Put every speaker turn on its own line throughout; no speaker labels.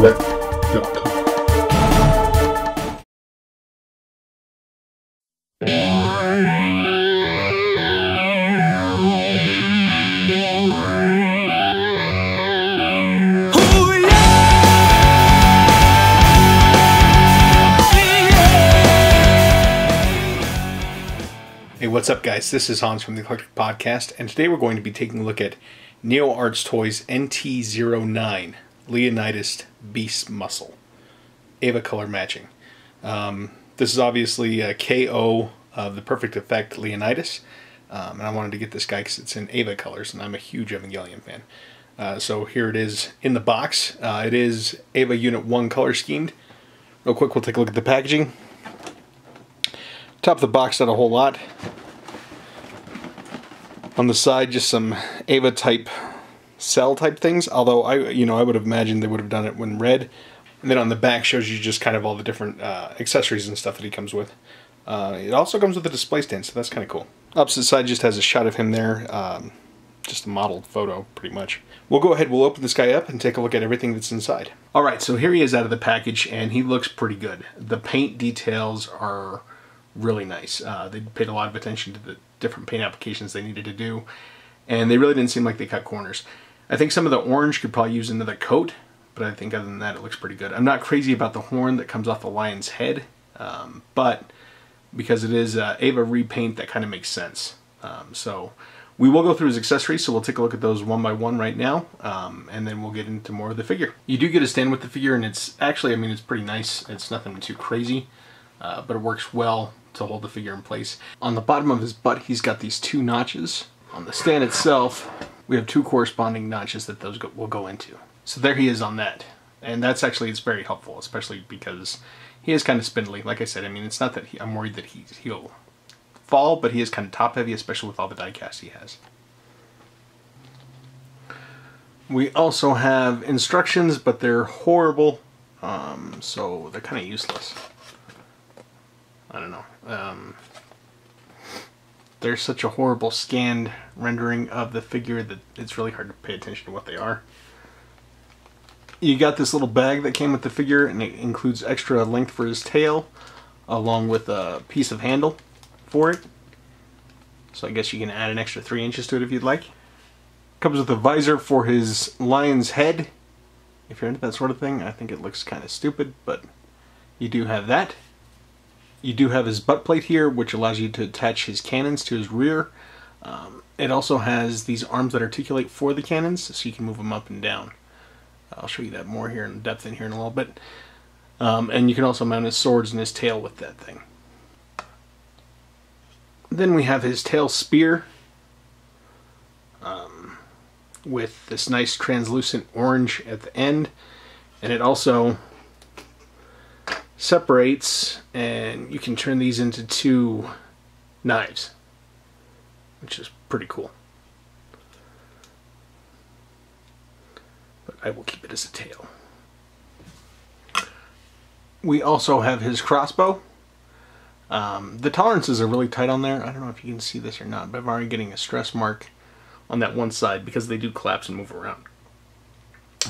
Eclectic.com.
Hey, what's up guys? This is Hans from the Eclectic Podcast, and today we're going to be taking a look at Neo Arts Toys NT09 Leonidas Beast Muscle. Ava color matching. This is obviously a KO of the Perfect Effect Leonidas, and I wanted to get this guy because it's in Ava colors, and I'm a huge Evangelion fan. So here it is in the box. It is Ava Unit 1 color schemed. Real quick, we'll take a look at the packaging. Top of the box, not a whole lot. On the side, just some Ava type cell type things. Although I would have imagined they would have done it when red. And then on the back shows you just kind of all the different accessories and stuff that he comes with. It also comes with a display stand, so that's kind of cool. Opposite side just has a shot of him there, just a modeled photo, pretty much. We'll go ahead, we'll open this guy up and take a look at everything that's inside. All right, so here he is out of the package, and he looks pretty good. The paint details are really nice. They paid a lot of attention to the different paint applications they needed to do, and they really didn't seem like they cut corners. I think some of the orange could probably use another coat, but I think other than that it looks pretty good. I'm not crazy about the horn that comes off the lion's head, but because it is Ava repaint, that kind of makes sense. So we will go through his accessories, so we'll take a look at those one by one right now, and then we'll get into more of the figure. You do get to stand with the figure, and it's actually, I mean, it's pretty nice. It's nothing too crazy, but it works well to hold the figure in place. On the bottom of his butt, he's got these two notches. On the stand itself, we have two corresponding notches that those will go into. So there he is on that. And that's actually, it's very helpful, especially because he is kind of spindly. Like I said, I mean, it's not that I'm worried that he'll fall, but he is kind of top heavy, especially with all the die cast he has. We also have instructions, but they're horrible, so they're kind of useless. I don't know. There's such a horrible scanned rendering of the figure that it's really hard to pay attention to what they are. You got this little bag that came with the figure, and it includes extra length for his tail, along with a piece of handle for it. So I guess you can add an extra 3 inches to it if you'd like. Comes with a visor for his lion's head. If you're into that sort of thing, I think it looks kind of stupid, but you do have that. You do have his butt plate here, which allows you to attach his cannons to his rear. It also has these arms that articulate for the cannons, so you can move them up and down. I'll show you that more here in depth in here in a little bit. And you can also mount his swords and his tail with that thing. Then we have his tail spear with this nice translucent orange at the end. And it also separates, and you can turn these into 2 knives, which is pretty cool. But I will keep it as a tail. We also have his crossbow. The tolerances are really tight on there. I don't know if you can see this or not, but I'm already getting a stress mark on that one side because they do collapse and move around.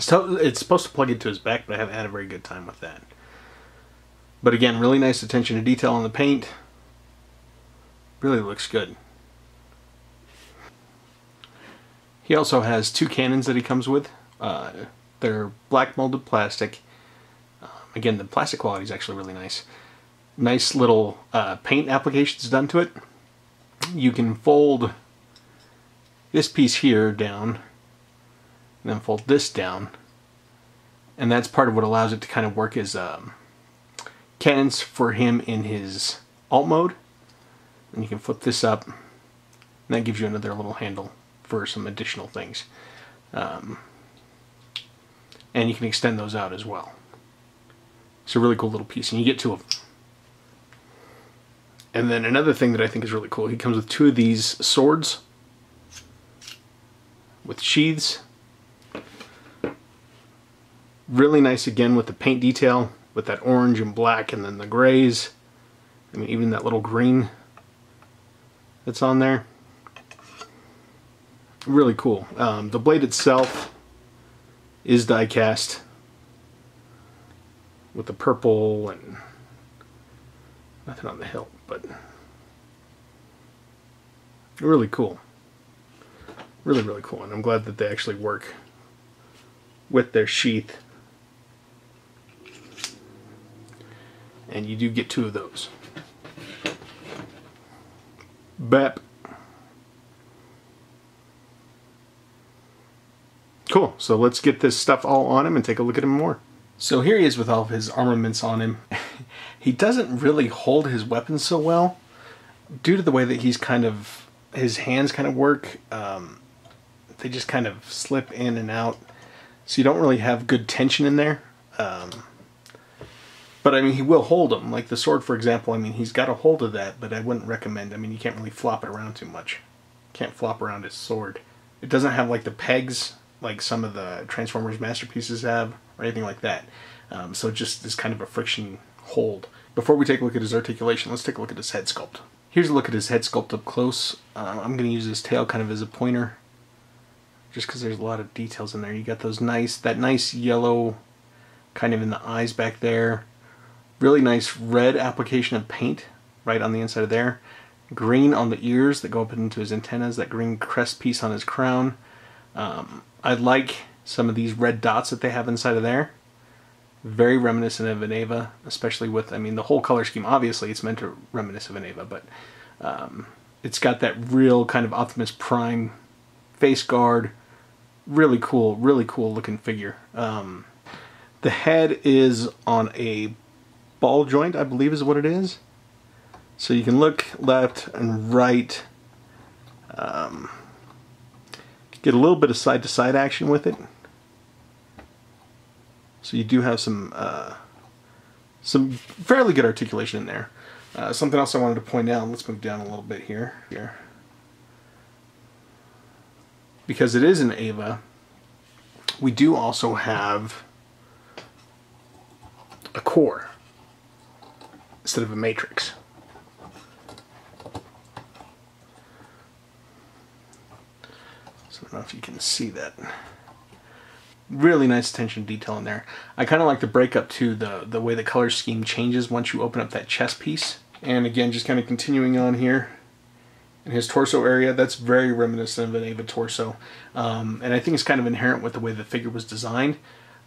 So it's supposed to plug into his back, but I haven't had a very good time with that. But again, really nice attention to detail on the paint. Really looks good. He also has 2 cannons that he comes with. They're black molded plastic. Again, the plastic quality is actually really nice. Nice little paint applications done to it. You can fold this piece here down, and then fold this down. And that's part of what allows it to kind of work as cannons for him in his alt mode. And you can flip this up, and that gives you another little handle for some additional things. And you can extend those out as well. It's a really cool little piece, and you get 2 of them. And then another thing that I think is really cool, he comes with 2 of these swords with sheaths. Really nice again with the paint detail, with that orange and black and then the grays. I mean, even that little green that's on there. Really cool. The blade itself is die cast. with the purple and nothing on the hilt, but really cool. Really, really cool. And I'm glad that they actually work with their sheath. And you do get 2 of those. Bap. Cool, so let's get this stuff all on him and take a look at him more. So here he is with all of his armaments on him. He doesn't really hold his weapons so well due to the way that he's kind of, his hands kind of work. They just kind of slip in and out, so you don't really have good tension in there. But I mean, he will hold them. Like the sword, for example, I mean, he's got a hold of that, but I wouldn't recommend. I mean, you can't really flop it around too much. Can't flop around his sword. It doesn't have like the pegs like some of the Transformers masterpieces have, or anything like that. So it just is kind of a friction hold. Before we take a look at his articulation, let's take a look at his head sculpt. Here's a look at his head sculpt up close. I'm going to use his tail kind of as a pointer, just because there's a lot of details in there. You got those that nice yellow kind of in the eyes back there. Really nice red application of paint right on the inside of there. Green on the ears that go up into his antennas, that green crest piece on his crown. I like some of these red dots that they have inside of there. Very reminiscent of an Eva, especially with, I mean, the whole color scheme, obviously it's meant to reminisce of an Eva, but it's got that real kind of Optimus Prime face guard. Really cool looking figure. The head is on a ball joint, I believe is what it is. So you can look left and right. Get a little bit of side-to-side action with it. So you do have some fairly good articulation in there. Something else I wanted to point out, let's move down a little bit here. Because it is an Eva, we do also have a core instead of a matrix. So I don't know if you can see that. Really nice attention to detail in there. I kind of like the breakup to the way the color scheme changes once you open up that chest piece. And again, just kind of continuing on here in his torso area, that's very reminiscent of an Eva torso. And I think it's kind of inherent with the way the figure was designed.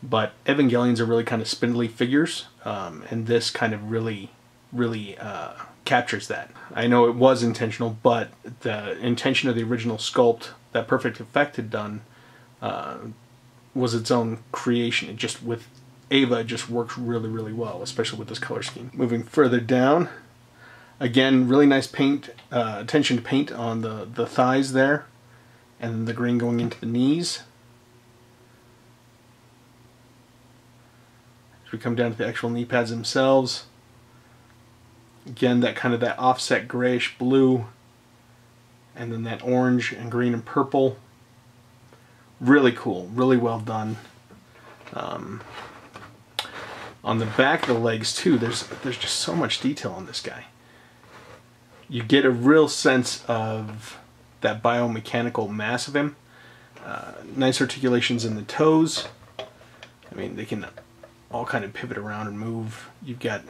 But Evangelions are really kind of spindly figures, and this kind of really captures that. I know it was intentional, but the intention of the original sculpt that Perfect Effect had done was its own creation. It just, with Eva, it just works really well, especially with this color scheme. Moving further down, again, really nice paint, attention to paint on the thighs there, and then the green going into the knees. As we come down to the actual knee pads themselves, again, that kind of that offset grayish blue, and then that orange and green and purple. Really cool, really well done. On the back of the legs too, there's just so much detail on this guy. You get a real sense of that biomechanical mass of him. Nice articulations in the toes. I mean, they can all kind of pivot around and move. You've got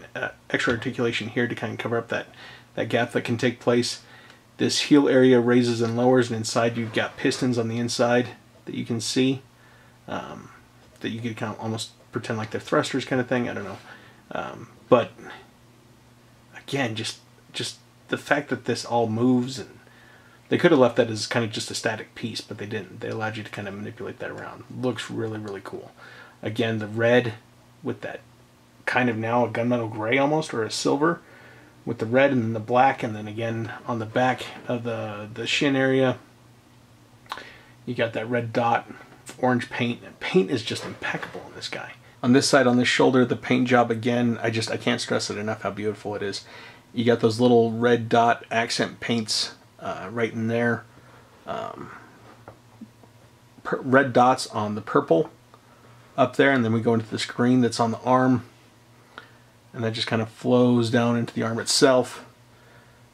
extra articulation here to kind of cover up that gap that can take place. This heel area raises and lowers, and inside you've got pistons on the inside that you can see, that you could kind of almost pretend like they're thrusters kind of thing. I don't know. But again, just the fact that this all moves, and they could have left that as kind of just a static piece, but they didn't. They allowed you to kind of manipulate that around. Looks really cool. Again, the red with that kind of now a gunmetal gray almost, or a silver, with the red and then the black, and then again on the back of the shin area, you got that red dot, orange paint. Paint is just impeccable on this guy. On this side, on this shoulder, the paint job again, I can't stress it enough how beautiful it is. You got those little red dot accent paints right in there. Red dots on the purple up there, and then we go into this green that's on the arm, and that just kind of flows down into the arm itself.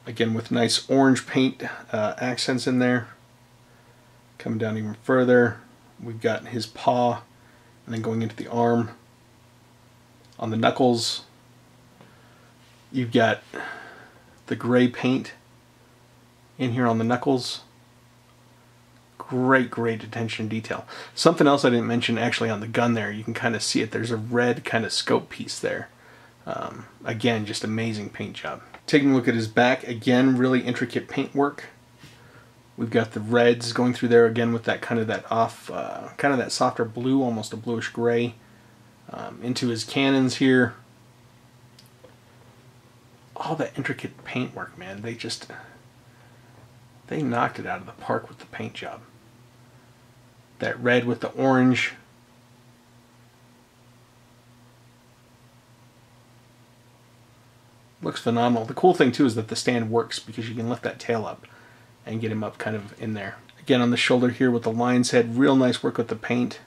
Again, with nice orange paint accents in there. Coming down even further, we've got his paw, and then going into the arm On the knuckles, you've got the gray paint in here on the knuckles. Great, great attention to detail. Something else I didn't mention actually on the gun there, you can kind of see it. There's a red kind of scope piece there. Again, just amazing paint job. Taking a look at his back, again, really intricate paint work. We've got the reds going through there again with that kind of that off, kind of that softer blue, almost a bluish gray, into his cannons here. All that intricate paint work, man. They knocked it out of the park with the paint job. That red with the orange. Looks phenomenal. The cool thing too is that the stand works because you can lift that tail up and get him up kind of in there. Again, on the shoulder here with the lion's head, real nice work with the paint.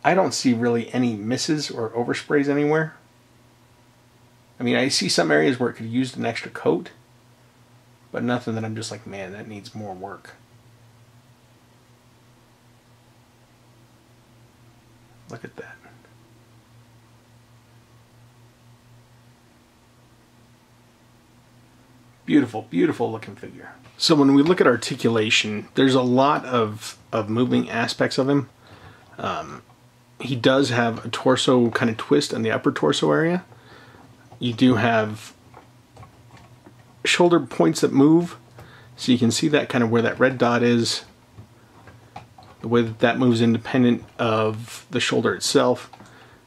I don't see really any misses or oversprays anywhere. I mean, I see some areas where it could have used an extra coat, but nothing that I'm just like, man, that needs more work. Look at that. Beautiful, beautiful looking figure. So when we look at articulation, there's a lot of moving aspects of him. He does have a torso kind of twist on the upper torso area. You do have shoulder points that move, so you can see that kind of where that red dot is, the way that that moves independent of the shoulder itself.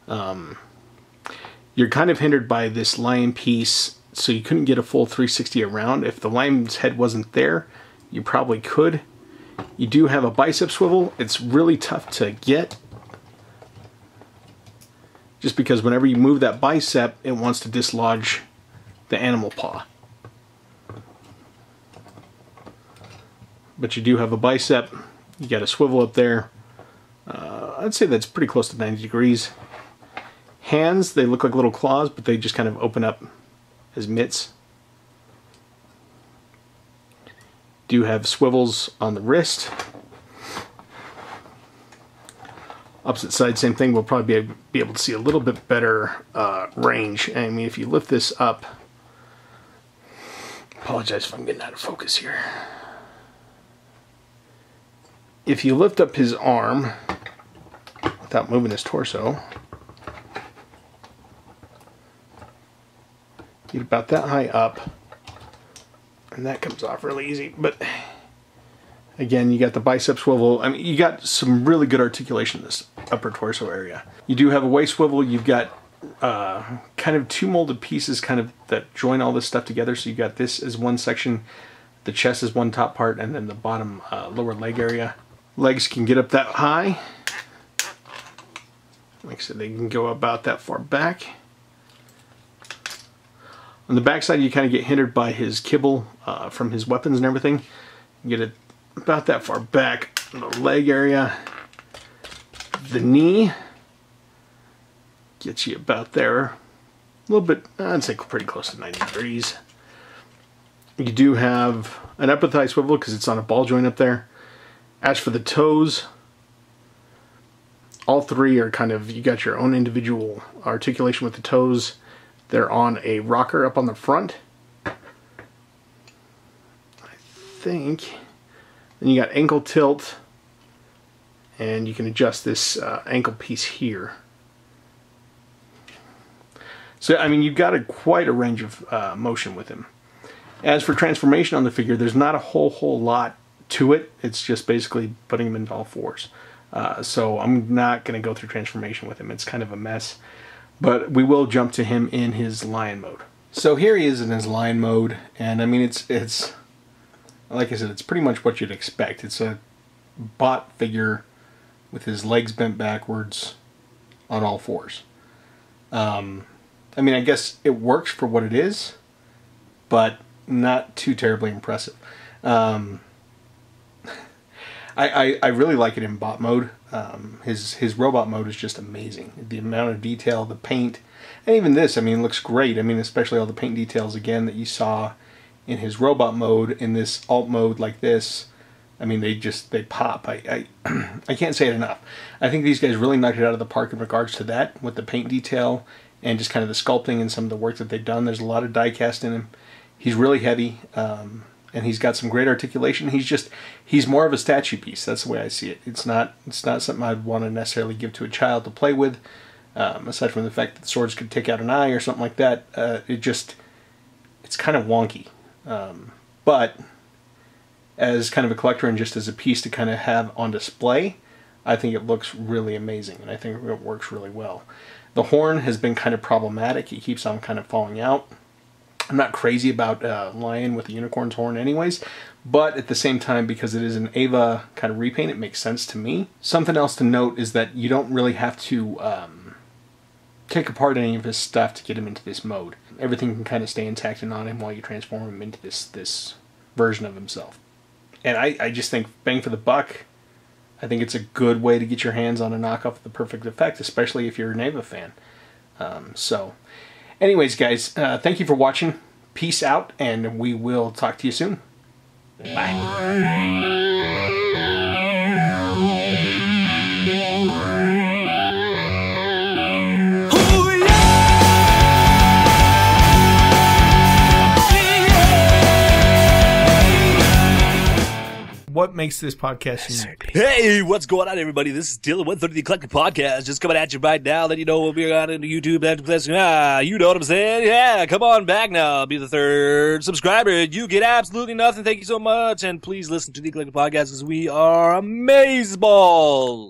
You're kind of hindered by this lion piece, so you couldn't get a full 360 around. If the lion's head wasn't there, you probably could. You do have a bicep swivel. It's really tough to get, just because whenever you move that bicep, it wants to dislodge the animal paw. But you do have a bicep. You got a swivel up there. I'd say that's pretty close to 90 degrees. Hands, they look like little claws, but they just kind of open up as mitts. Do have swivels on the wrist. Opposite side, same thing. We'll probably be able to see a little bit better range. I mean, if you lift this up, apologize if I'm getting out of focus here. If you lift up his arm without moving his torso, get about that high up, and that comes off really easy. But again, you got the bicep swivel. I mean, you got some really good articulation in this upper torso area. You do have a waist swivel. You've got kind of two molded pieces kind of that join all this stuff together. So you got this as one section, the chest is one top part, and then the bottom lower leg area. Legs can get up that high. Like I said, they can go about that far back. On the back side, you kind of get hindered by his kibble from his weapons and everything. You get it about that far back. The leg area, the knee gets you about there. A little bit, I'd say pretty close to 90 degrees. You do have an upper thigh swivel because it's on a ball joint up there. As for the toes, all three are kind of, you got your own individual articulation with the toes. They're on a rocker up on the front, I think. Then you got ankle tilt, and you can adjust this ankle piece here. So, I mean, you've got quite a range of motion with him. As for transformation on the figure, there's not a whole lot to it. It's just basically putting him into all fours. So I'm not going to go through transformation with him. It's kind of a mess. But we will jump to him in his lion mode. So here he is in his lion mode, and I mean, it's like I said, it's pretty much what you'd expect. It's a bot figure with his legs bent backwards on all fours. I mean, I guess it works for what it is, but not too terribly impressive. I really like it in bot mode. His robot mode is just amazing. The amount of detail, the paint, and even this, I mean, looks great. I mean, especially all the paint details, again, that you saw in his robot mode, in this alt mode like this. I mean, they pop. I can't say it enough. I think these guys really knocked it out of the park in regards to that, with the paint detail and just kind of the sculpting and some of the work that they've done. There's a lot of die cast in him. He's really heavy, and he's got some great articulation. He's more of a statue piece. That's the way I see it. It's not something I'd want to necessarily give to a child to play with. Aside from the fact that swords could take out an eye or something like that, it's kind of wonky. But as kind of a collector and just as a piece to kind of have on display, I think it looks really amazing, and I think it works really well. The horn has been kind of problematic. It keeps on kind of falling out. I'm not crazy about lion with a unicorn's horn anyways, but at the same time, because it is an Ava kind of repaint, it makes sense to me. Something else to note is that you don't really have to take apart any of his stuff to get him into this mode. Everything can kind of stay intact and on him while you transform him into this version of himself. And I just think, bang for the buck, I think it's a good way to get your hands on a knockoff of the perfect effect, especially if you're an Ava fan. So, anyways, guys, thank you for watching. Peace out, and we will talk to you soon. Bye. What makes this podcast unique?
Hey, what's going on, everybody? This is Dylan, 130 the Eclectic Podcast, just coming at you right now. Let you know we'll be on into YouTube. You know what I'm saying? Yeah, come on back now. Be the third subscriber. You get absolutely nothing. Thank you so much. And please listen to the Eclectic Podcast because we are amazeballs.